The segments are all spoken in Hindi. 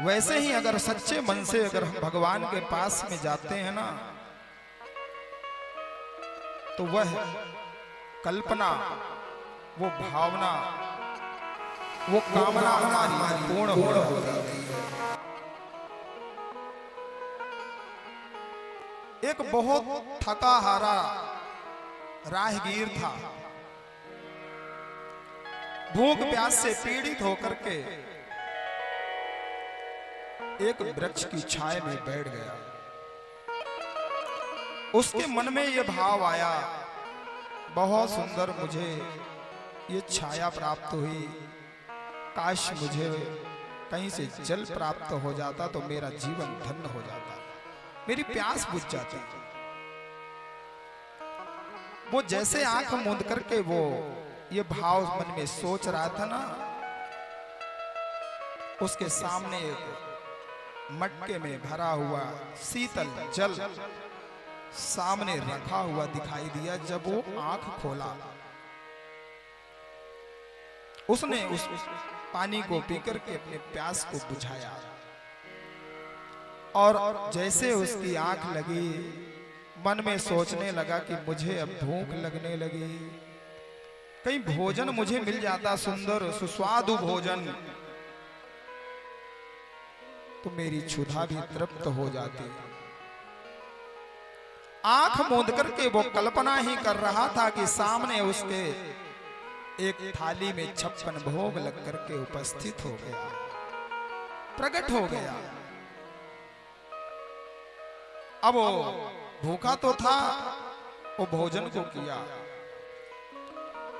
वैसे ही अगर सच्चे मन से अगर हम भगवान के पास में जाते हैं ना, तो वह कल्पना, वो भावना, वो कामना हमारी पूर्ण हो जाती है। एक बहुत थका हारा राहगीर था, भूख प्यास से पीड़ित होकर के एक वृक्ष की छाया में बैठ गया। उसके मन में यह भाव आया, बहुत सुंदर मुझे ये छाया प्राप्त हुई, काश मुझे कहीं से जल प्राप्त हो जाता तो मेरा जीवन धन्य हो जाता, मेरी प्यास बुझ जाती। वो जैसे आंख मूंद करके वो ये भाव मन में सोच रहा था ना, उसके सामने एक मटके में भरा हुआ शीतल जल सामने रखा हुआ दिखाई दिया। जब वो आंख खोला, उसने उस पानी को पीकर के अपने प्यास को बुझाया, और जैसे उसकी आंख लगी, मन में सोचने लगा कि मुझे अब भूख लगने लगी, कहीं भोजन मुझे मिल जाता, सुंदर सुस्वादु भोजन, तो मेरी क्षुधा भी तृप्त हो जाती। आंख मूंद करके वो कल्पना ही कर रहा था कि सामने उसके एक थाली में 56 भोग लग करके उपस्थित हो गया, प्रकट हो गया। अब वो भूखा तो था, वो भोजन को किया।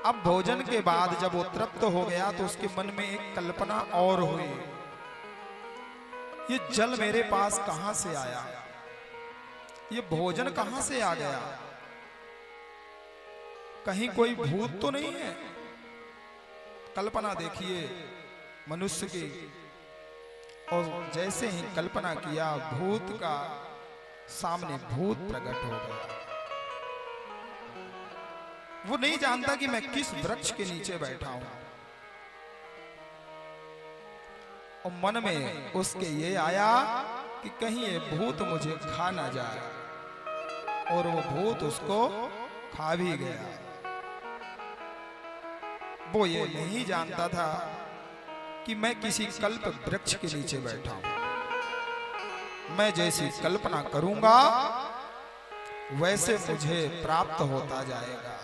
अब भोजन के बाद जब वो तृप्त हो गया तो उसके मन में एक कल्पना और हुई, ये जल मेरे पास कहां से आया, ये भोजन कहां से आ गया, कहीं कोई भूत तो नहीं है। कल्पना देखिए मनुष्य की, और जैसे ही कल्पना किया, भूत का सामने भूत प्रकट हो गया। वो नहीं जानता कि मैं किस वृक्ष के नीचे बैठा हूं, और मन में उसके ये आया कि कहीं ये भूत मुझे खा ना जाए, और वो भूत उसको खा भी गया। वो ये नहीं जानता था कि मैं किसी कल्प वृक्ष के नीचे बैठा हूं। मैं जैसी कल्पना करूंगा वैसे मुझे प्राप्त होता जाएगा।